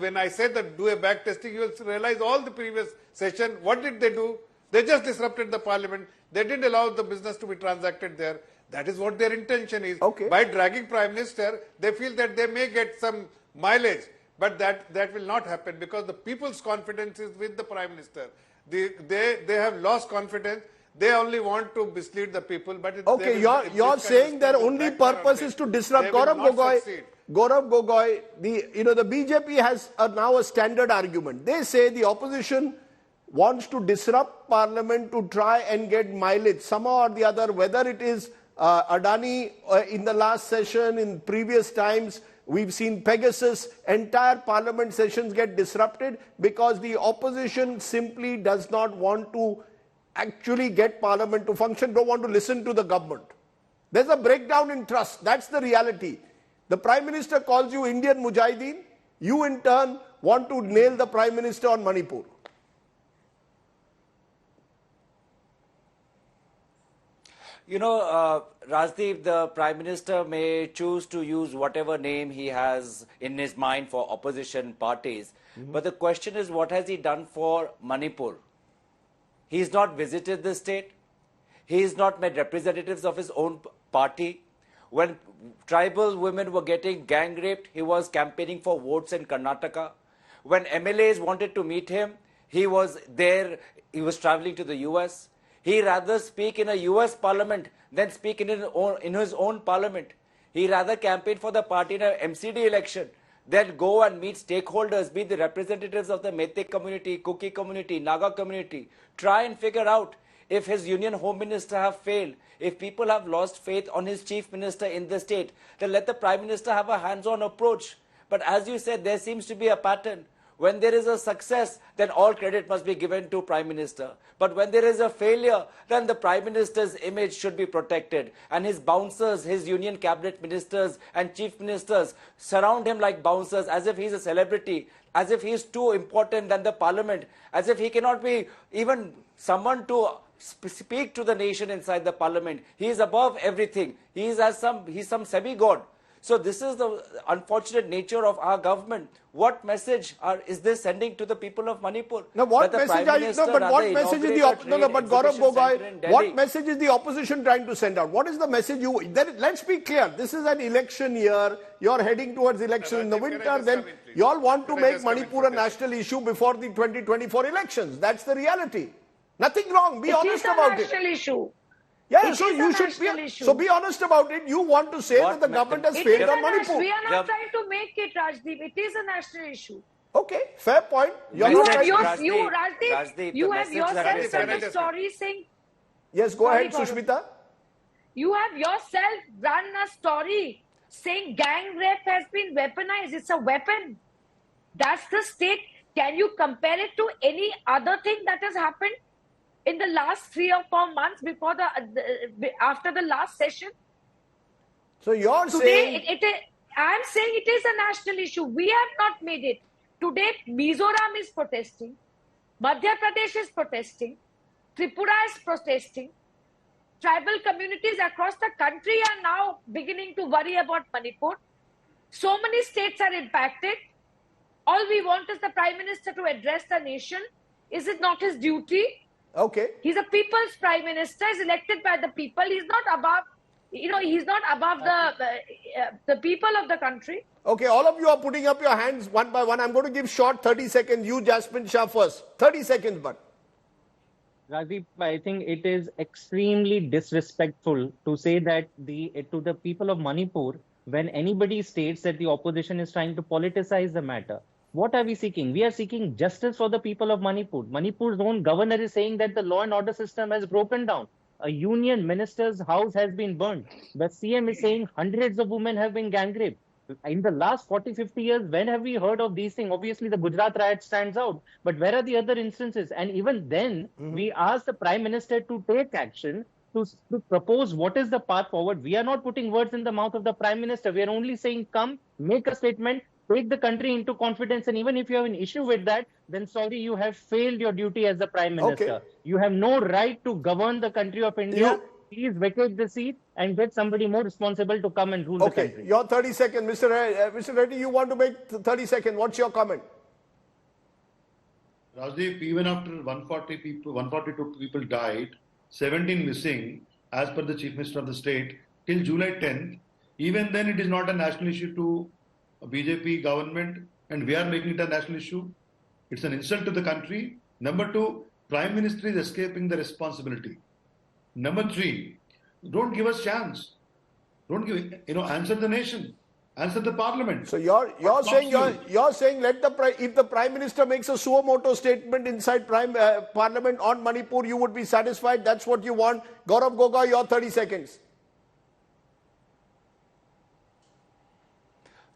when I say that do a back testing, you will realize all the previous session, what did they do? They just disrupted the Parliament. They didn't allow the business to be transacted there. That is what their intention is. Okay. By dragging Prime Minister, they feel that they may get some mileage, but that will not happen because the people's confidence is with the Prime Minister. They have lost confidence. They only want to mislead the people. But okay, you're saying their only purpose is to disrupt. Gaurav Gogoi, the BJP has now a standard argument. They say the opposition wants to disrupt Parliament to try and get mileage somehow or the other, whether it is Adani in the last session, in previous times, we've seen Pegasus, entire Parliament sessions get disrupted because the opposition simply does not want to actually get Parliament to function, don't want to listen to the government. There's a breakdown in trust. That's the reality. The Prime Minister calls you Indian Mujahideen. You in turn want to nail the Prime Minister on Manipur. Rajdeep, the Prime Minister may choose to use whatever name he has in his mind for opposition parties. But the question is, what has he done for Manipur? He's not visited the state. He's not met representatives of his own party. When tribal women were getting gang raped, he was campaigning for votes in Karnataka. When MLAs wanted to meet him, he was there. He was traveling to the US. He rather speak in a US parliament than speak in his own parliament. He rather campaign for the party in an MCD election than go and meet stakeholders, be the representatives of the Meitei community, Kuki community, Naga community. Try and figure out if his Union Home Minister have failed, if people have lost faith on his Chief Minister in the state, then let the Prime Minister have a hands-on approach. But as you said, there seems to be a pattern. When there is a success, then all credit must be given to Prime Minister. But when there is a failure, then the Prime Minister's image should be protected. And his bouncers, his Union Cabinet Ministers and Chief Ministers surround him like bouncers as if he's a celebrity, as if he's too important than the Parliament, as if he cannot be even someone to speak to the nation inside the Parliament. He is above everything. He's some semi-god. So this is the unfortunate nature of our government. What message is this sending to the people of Manipur? Now, what message are you? No, but what message is but Gaurav Gogoi, what message is the opposition trying to send out? What is the message let's be clear. This is an election year. You're heading towards election in the winter. Then you all want to make Manipur a national issue before the 2024 elections. That's the reality. Nothing wrong. Be honest about it. It is a national issue. Yeah, so you should be honest about it. You want to say that the government has failed on Manipur. We are not trying to make it, Rajdeep. It is a national issue. Okay, fair point. You have yourself done a story saying... Yes, go ahead, Sushmita. You have yourself run a story saying gang rape has been weaponized. It's a weapon. That's the state. Can you compare it to any other thing that has happened in the last 3 or 4 months before after the last session? So you're saying... I'm saying it is a national issue. We have not made it. today Mizoram is protesting, Madhya Pradesh is protesting, Tripura is protesting. Tribal communities across the country are now beginning to worry about Manipur. So many states are impacted. All we want is the Prime Minister to address the nation. Is it not his duty? Okay. He's a people's Prime Minister. He's elected by the people. He's not above, he's not above the people of the country. Okay, all of you are putting up your hands one by one. I'm going to give short 30 seconds. You, Jasmine Shah, first. 30 seconds, but. Rajiv, I think it is extremely disrespectful to say that to the people of Manipur, when anybody states that the opposition is trying to politicize the matter. What are we seeking? We are seeking justice for the people of Manipur. Manipur's own governor is saying that the law and order system has broken down. A union minister's house has been burned. The CM is saying hundreds of women have been gang raped. In the last 40-50 years, when have we heard of these things? Obviously, the Gujarat riot stands out. But where are the other instances? And even then, we asked the Prime Minister to take action, to propose what is the path forward. We are not putting words in the mouth of the Prime Minister. We are only saying, come, make a statement, take the country into confidence. And even if you have an issue with that, then sorry, you have failed your duty as the Prime Minister. Okay. You have no right to govern the country of India. Please vacate the seat and get somebody more responsible to come and rule the country. Okay, your 30 seconds. Mr. Reddy, you want to make 30 seconds. What's your comment? Rajdeep, even after 142 people died, 17 missing, as per the Chief Minister of the state, till July 10th, even then it is not a national issue to a BJP government, and we are making it a national issue. It's an insult to the country. Number two, Prime Minister is escaping the responsibility. Number three, don't give us chance. Don't give, answer the nation, answer the parliament. So you're saying if the Prime Minister makes a suo moto statement inside Parliament on Manipur, you would be satisfied. That's what you want. Gaurav Gogoi, your 30 seconds.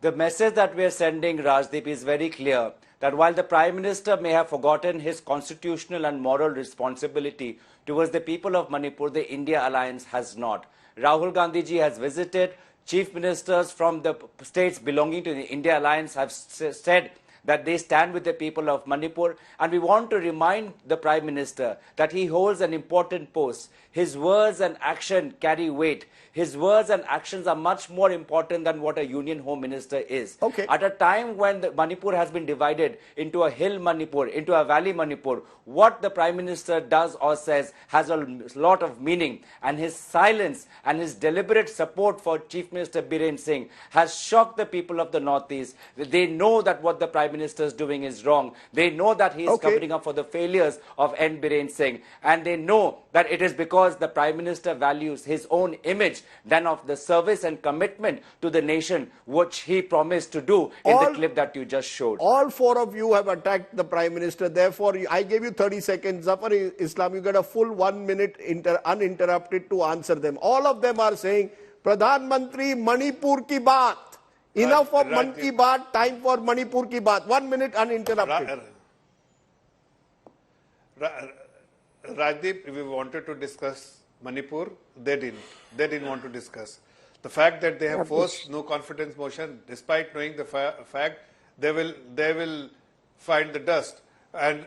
The message that we are sending, Rajdeep, is very clear. That while the Prime Minister may have forgotten his constitutional and moral responsibility towards the people of Manipur, the India Alliance has not. Rahul Gandhi ji has visited. Chief Ministers from the states belonging to the India Alliance have said that they stand with the people of Manipur. And we want to remind the Prime Minister that he holds an important post. His words and action carry weight. His words and actions are much more important than what a Union Home Minister is. Okay. At a time when Manipur has been divided into a hill Manipur, into a valley Manipur, what the Prime Minister does or says has a lot of meaning. And his silence and his deliberate support for Chief Minister Biren Singh has shocked the people of the Northeast. They know that what the Prime Minister is doing is wrong. They know that he is covering up for the failures of N. Biren Singh. And they know that it is because the Prime Minister values his own image than of the service and commitment to the nation, which he promised to do in the clip that you just showed. All four of you have attacked the Prime Minister. Therefore, I gave you 30 seconds. Zafar Islam, you get a full 1 minute uninterrupted to answer them. All of them are saying, Pradhan Mantri, Manipur ki baat. Enough of Man ki baat, time for Manipur ki baat. 1 minute uninterrupted. Rajdeep, we wanted to discuss Manipur, they didn't want to discuss. The fact that they have forced no confidence motion, despite knowing the fact, they will find the dust, and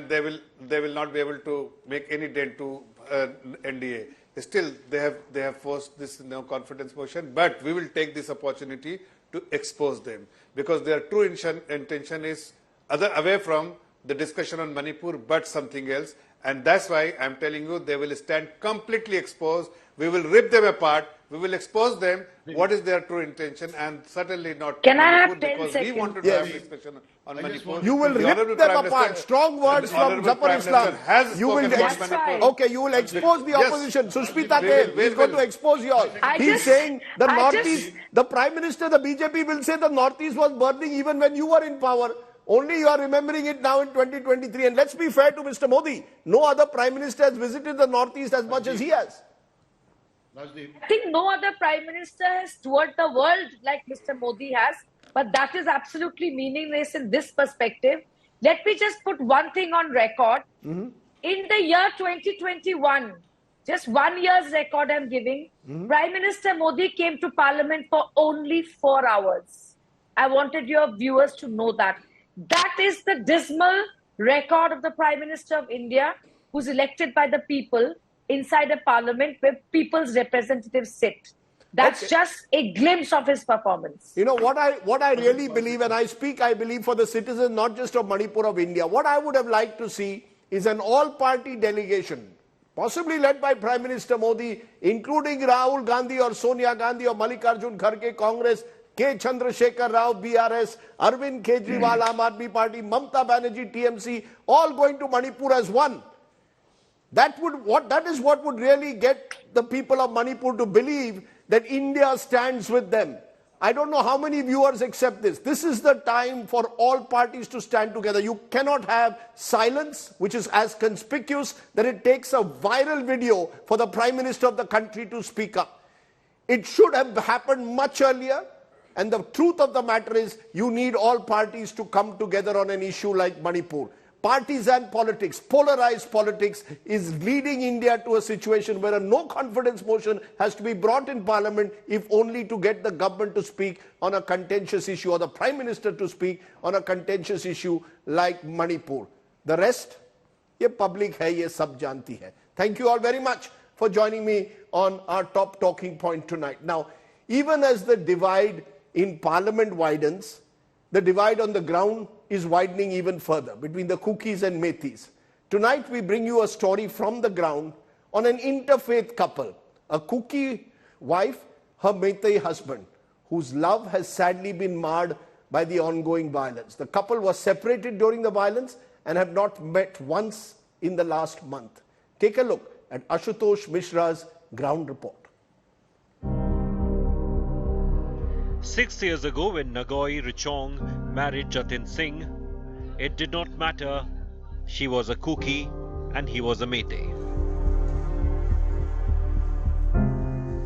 they will not be able to make any dent to NDA. Still, they have forced this no confidence motion, but we will take this opportunity to expose them, because their true intention is away from the discussion on Manipur, but something else. And that's why I'm telling you, they will stand completely exposed. We will rip them apart. We will expose them. What is their true intention? And certainly not Can Manipur, I have 10 because seconds? we wanted to have discussion on Manipur. You will rip them apart. Strong words from Zafar Islam. You will you will expose the opposition. Sushmita Dev is going to expose you all. He's saying the Northeast, the Prime Minister, the BJP will say the Northeast was burning even when you were in power. Only you are remembering it now in 2023. And let's be fair to Mr. Modi. No other Prime Minister has visited the Northeast as much as he has. I think no other Prime Minister has toured the world like Mr. Modi has. But that is absolutely meaningless in this perspective. Let me just put one thing on record. In the year 2021, just 1 year's record I'm giving, Prime Minister Modi came to Parliament for only 4 hours. I wanted your viewers to know that. That is the dismal record of the Prime Minister of India, who's elected by the people inside a parliament where people's representatives sit. That's just a glimpse of his performance. You know, what I really believe, and I believe for the citizens, not just of Manipur, of India, what I would have liked to see is an all-party delegation, possibly led by Prime Minister Modi, including Rahul Gandhi or Sonia Gandhi or Mallikarjun Kharge, Congress, K. Chandrasekhar Rao, BRS, Arvind Kejriwal, Aam Aadmi Party, Mamta Banerjee, TMC, all going to Manipur as one. That is what would really get the people of Manipur to believe that India stands with them. I don't know how many viewers accept this. This is the time for all parties to stand together. You cannot have silence, which is as conspicuous that it takes a viral video for the Prime Minister of the country to speak up. It should have happened much earlier. And the truth of the matter is, you need all parties to come together on an issue like Manipur. Partisan politics, polarized politics, is leading India to a situation where a no-confidence motion has to be brought in Parliament, if only to get the government to speak on a contentious issue, or the Prime Minister to speak on a contentious issue like Manipur. The rest, ye public hai, ye sab janti hai. Thank you all very much for joining me on our top talking point tonight. Now, even as the divide in Parliament widens, the divide on the ground is widening even further between the Kukis and Metis. Tonight we bring you a story from the ground on an interfaith couple, a Kuki wife, her Meitei husband, whose love has sadly been marred by the ongoing violence. The couple was separated during the violence and have not met once in the last month. Take a look at Ashutosh Mishra's ground report. 6 years ago, when Nagoi Richong married Jatin Singh, it did not matter. She was a Kuki and he was a Meitei.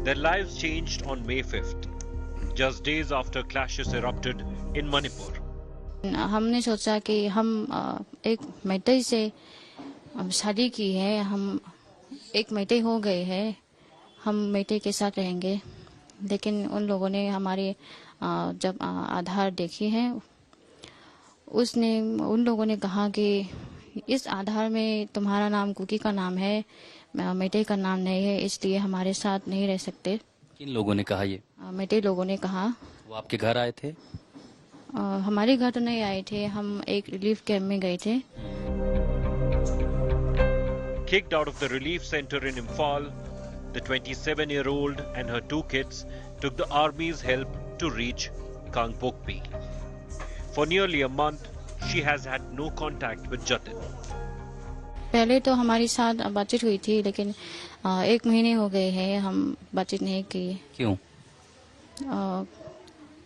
Their lives changed on May 5th, just days after clashes erupted in Manipur. हमने सोचा कि हम एक मैतई से शादी की है, हम एक मैतई हो गए हैं, हम मैतई के साथ रहेंगे, लेकिन उन लोगों ने हमारे जब आधार देखी है, उन लोगों ने कहा कि इस आधार में तुम्हारा नाम कुकी का नाम है, मैतई का नाम नहीं है, इसलिए हमारे साथ नहीं रह सकते। किन लोगों ने कहा ये? मैतई लोगों ने कहा। वो आपके घर आए थे? हमारे घर तो नहीं आए थे, हम एक रिलीफ कैंप में गए थे। Kicked out of the relief center in Imphal, the 27-year-old and her 2 kids took the army's help to reach Kangpokpi. For nearly a month, she has had no contact with Jatin. पहले तो हमारी साथ बातचीत हुई थी, लेकिन 1 महीने हो गए हैं हम बातचीत नहीं की। क्यों?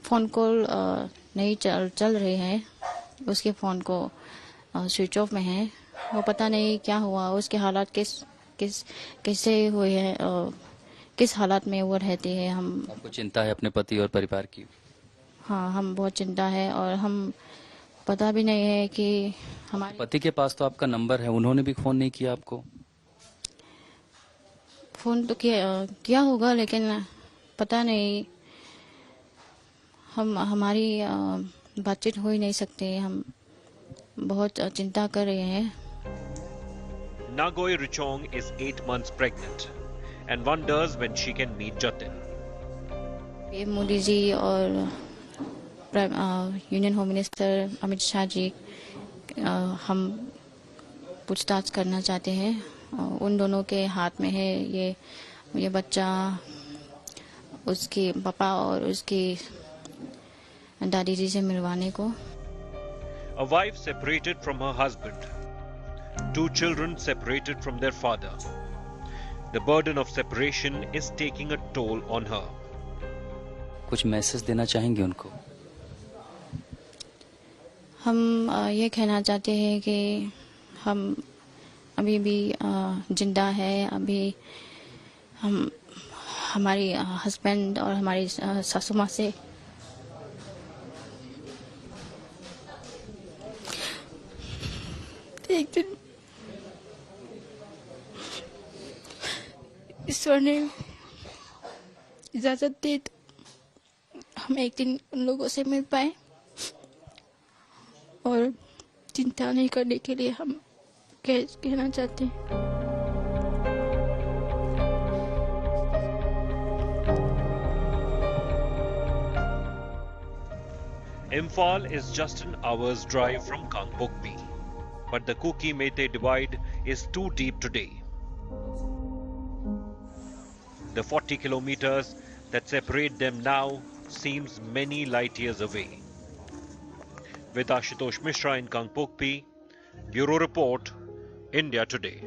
फोन कॉल नहीं चल रहे हैं, उसके फोन को स्विच ऑफ में है। वो पता नहीं क्या हुआ, उसके हालात कैसे हुए हैं, किस हालात में वो रहती है। हम आपको चिंता है अपने पति और परिवार की? हाँ, हम बहुत चिंता है, और हम पता भी नहीं है कि हमारे पति के पास तो आपका नंबर है, उन्होंने भी फोन नहीं किया आपको? फोन तो किया होगा, लेकिन पता नहीं, हमारी बातचीत हो ही नहीं सकते, हम बहुत चिंता कर रहे हैं। Nagoi Richong is 8 months pregnant and wonders when she can meet Jatin. Modi ji और union home minister Amit Shah ji, हम पूछताछ करना चाहते हैं। उन दोनों के हाथ में है ये बच्चा, उसके पापा और उसकी दादी जी से मिलवाने को। A wife separated from her husband. 2 children separated from their father. The burden of separation is taking a toll on her. कुछ मैसेज देना चाहेंगे उनको? हम ये कहना चाहते हैं कि हम अभी भी जिंदा है, अभी हम हमारी हस्बैंड और हमारी सासू माँ से एक दिन ईश्वर ने इजाजत दी तो हम एक दिन उन लोगों से मिल पाए, और चिंता नहीं करने के लिए हम कहना चाहते हैं। Imphal is just an hour's drive from Kangpokpi, but the Kuki-Meitei divide is too deep today. The 40 kilometers that separate them now seems many light years away. With Ashutosh Mishra in Kangpokpi, Bureau Report, India Today.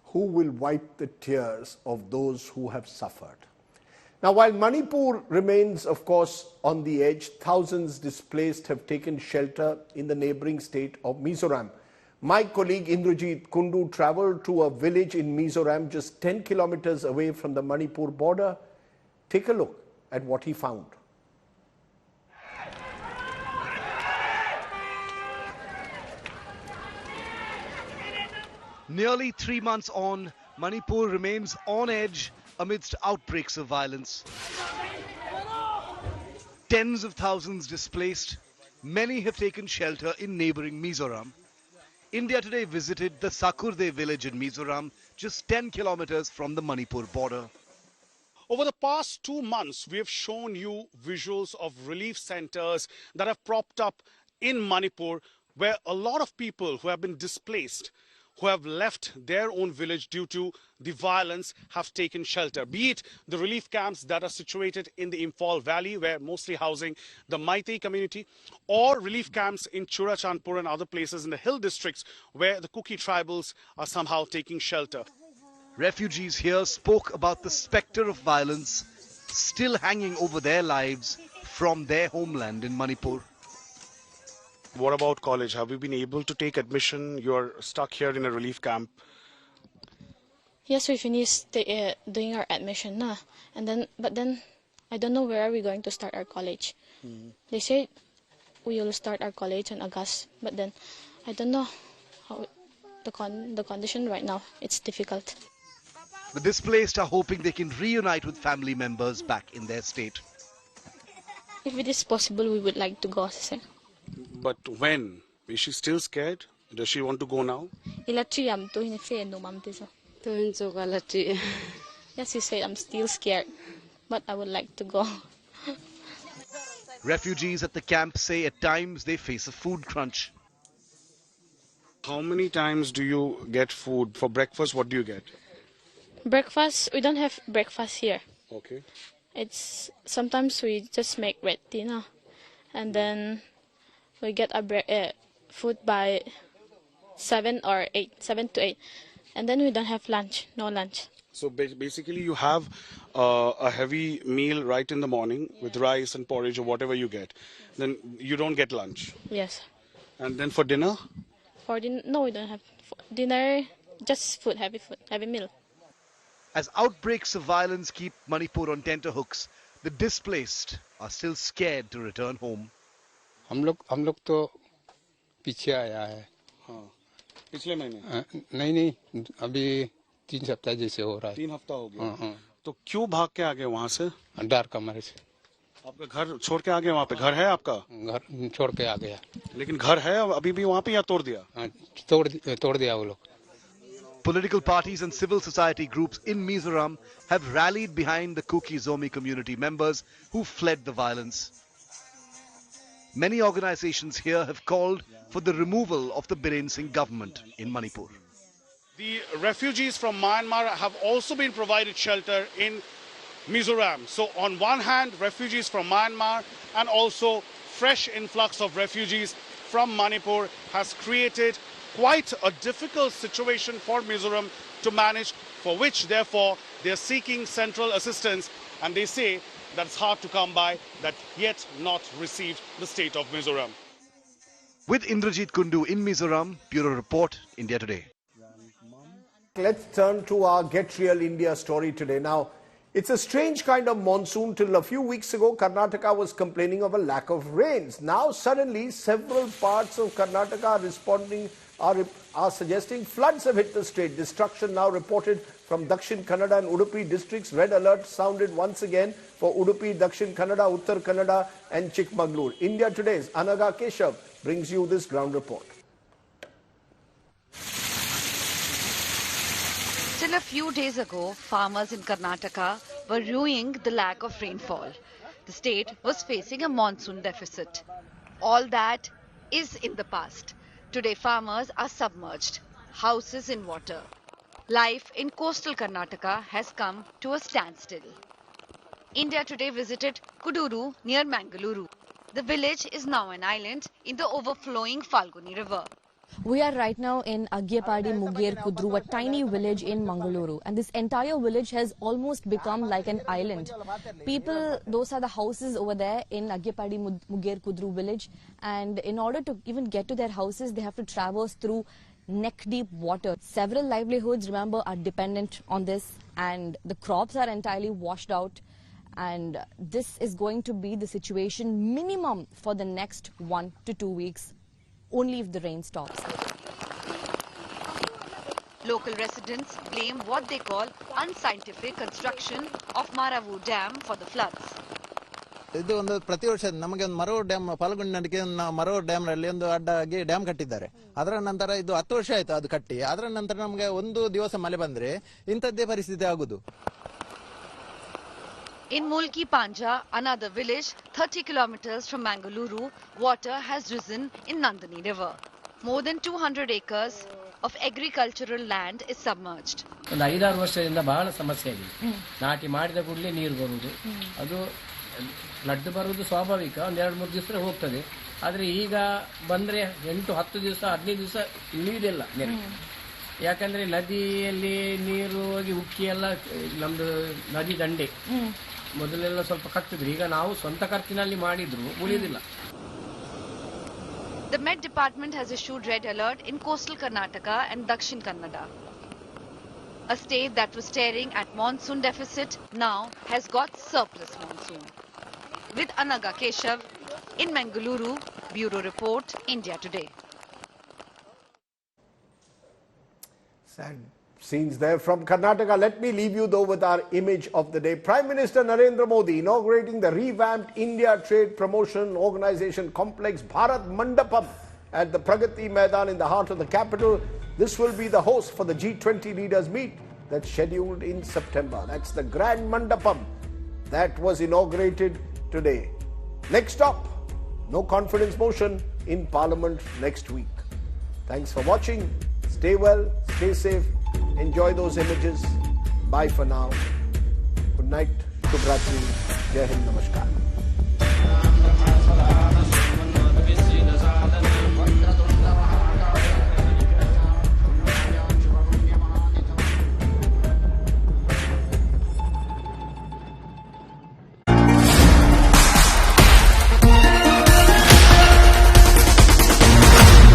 Who will wipe the tears of those who have suffered? Now, while Manipur remains, of course, on the edge, thousands displaced have taken shelter in the neighboring state of Mizoram. My colleague Indrajit Kundu travelled to a village in Mizoram just 10 kilometers away from the Manipur border. Take a look at what he found. Nearly 3 months on, Manipur remains on edge amidst outbreaks of violence. Tens of thousands displaced, many have taken shelter in neighbouring Mizoram. India Today visited the Sakurde village in Mizoram, just 10 kilometers from the Manipur border. Over the past 2 months, we have shown you visuals of relief centers that have propped up in Manipur, where a lot of people who have been displaced, who have left their own village due to the violence, have taken shelter. Be it the relief camps that are situated in the Imphal Valley, where mostly housing the Meitei community, or relief camps in Churachandpur and other places in the hill districts where the Kuki tribals are somehow taking shelter. Refugees here spoke about the spectre of violence still hanging over their lives from their homeland in Manipur. What about college? Have you been able to take admission? You're stuck here in a relief camp. Yes, we finished doing our admission now, but then I don't know where are we going to start our college. They say we will start our college in August, but then I don't know how the condition right now. It's difficult. The displaced are hoping they can reunite with family members back in their state. If it is possible, we would like to go, sir. But when? Is she still scared? Does she want to go now? Yes, she said I'm still scared, but I would like to go. Refugees at the camp say at times they face a food crunch. How many times do you get food? For breakfast, what do you get? Breakfast, we don't have breakfast here. Okay. It's sometimes we just make red dinner, and then we get a food by 7 to 8, and then we don't have lunch, no lunch. So basically you have a heavy meal right in the morning with rice and porridge or whatever you get. Then you don't get lunch. Yes. And then for dinner? For dinner, no, we don't have dinner, just food, heavy meal. As outbreaks of violence keep Manipur on tenterhooks, the displaced are still scared to return home. हम लोग तो पीछे आया है। हाँ, पिछले महीने? नहीं, अभी 3 सप्ताह जैसे हो रहा है। 3 हफ्ता हो गया। तो क्यों भाग के आ गए वहाँ से? डर का मारे से। आपका घर छोड़ के आ गए वहाँ पे? घर है आपका? घर छोड़ के आ गया। लेकिन घर है अभी भी वहाँ पे या तोड़ दिया? तोड़ दिया वो लोग। Political parties and civil society groups in Mizoram have rallied behind the Kuki-Zomi community members who fled the violence. Many organizations here have called for the removal of the Biren Singh government in Manipur. The refugees from Myanmar have also been provided shelter in Mizoram. So on one hand, refugees from Myanmar and also fresh influx of refugees from Manipur has created quite a difficult situation for Mizoram to manage, for which therefore they are seeking central assistance, and they say that it's hard to come by, that yet not received the state of Mizoram. With Indrajit Kundu in Mizoram, Bureau Report, India Today. Let's turn to our Get Real India story today. Now, it's a strange kind of monsoon. Till a few weeks ago, Karnataka was complaining of a lack of rains. Now, suddenly, several parts of Karnataka are responding are suggesting floods have hit the state. Destruction now reported from Dakshin Kannada and Udupi districts. Red alert sounded once again for Udupi, Dakshin Kannada, Uttar Kannada and Chikmagalur. India Today's Anaga Keshav brings you this ground report. Till a few days ago, farmers in Karnataka were rueing the lack of rainfall. The state was facing a monsoon deficit. All that is in the past. Today, farmers are submerged, houses in water. Life in coastal Karnataka has come to a standstill. India Today visited Kuduru near Mangaluru. The village is now an island in the overflowing Falguni river. We are right now in Agyapadi Muger Kudru, a tiny village in Mangaluru, and this entire village has almost become like an island. People, those are the houses over there in Agyapadi Muger Kudru village, and in order to even get to their houses, they have to traverse through neck-deep water. Several livelihoods, remember, are dependent on this, and the crops are entirely washed out. And this is going to be the situation minimum for the next 1 to 2 weeks. Only if the rain stops. Local residents blame what they call unscientific construction of Maravu Dam for the floods. ಇದು ಒಂದು ಪ್ರತಿ ವರ್ಷ ನಮಗೆ ಒಂದು ಮರವು dam ಪಾಲ್ಗೊಂಡು ನಡಿಕೆ ಮರವು dam ನಲ್ಲಿ ಒಂದು ಅಡ್ಡಾಗಿ ಡ್ಯಾಮ್ ಕಟ್ಟಿದ್ದಾರೆ. ಅದರ ನಂತರ ಇದು 10 ವರ್ಷ ಆಯ್ತು ಅದು ಕಟ್ಟಿ. ಅದರ ನಂತರ ನಮಗೆ ಒಂದು ದಿವಸ ಮಳೆ ಬಂದ್ರೆ ಇಂತದ್ದೇ ಪರಿಸ್ಥಿತಿ ಆಗುದು. In Mulki Panja, another village 30 kilometers from Mangaluru, water has risen in Nandani River. More than 200 acres of agricultural land is submerged. ಒಂದು 5-6 ವರ್ಷದಿಂದ ಬಹಳ ಸಮಸ್ಯೆ ಆಗಿದೆ. ನಾಟಿ ಮಾಡಿದ ಕೂಡಲೇ ನೀರು ಬರುವುದು, ಅದು ಫ್ಲಡ್ ಬರುವುದು ಸ್ವಾಭಾವಿಕ, ಒಂದು 2-3 ದಿವಸ ಹೋಗ್ತದೆ. ಆದರೆ ಈಗ ಬಂದ್ರೆ 8-10 ದಿವಸ 15 ದಿವಸ ಇಳಿಯುವುದಿಲ್ಲ ನೀರು. ಯಾಕಂದ್ರೆ ನದಿಯಲ್ಲಿ ನೀರು ಹೋಗಿ ಉಕ್ಕಿ ಎಲ್ಲ ನಮ್ದು ನದಿ ದಂಡೆ ಮೊದಲೆಲ್ಲ ಸ್ವಲ್ಪ ಕಟ್ಟಿದ್ರು, ಈಗ ನಾವು ಸ್ವಂತ ಖರ್ಚಿನಲ್ಲಿ ಮಾಡಿದ್ರು ಉಳಿದಿಲ್ಲ. The Met Department has issued red alert in coastal Karnataka and Dakshin Kannada. A state that was staring at monsoon deficit now has got surplus monsoon. With Anaga Keshav in Mangaluru, Bureau Report, India Today. Sad scenes there from Karnataka. Let me leave you though with our image of the day. Prime Minister Narendra Modi inaugurating the revamped India Trade Promotion Organization complex Bharat Mandapam at the Pragati Maidan in the heart of the capital. This will be the host for the G20 leaders meet that's scheduled in September. That's the Grand Mandapam that was inaugurated today. Next stop, no confidence motion in Parliament next week. Thanks for watching. Stay well, stay safe. Enjoy those images. Bye for now. Good night. Shubh Ratri. Jai Hind. Namaskar.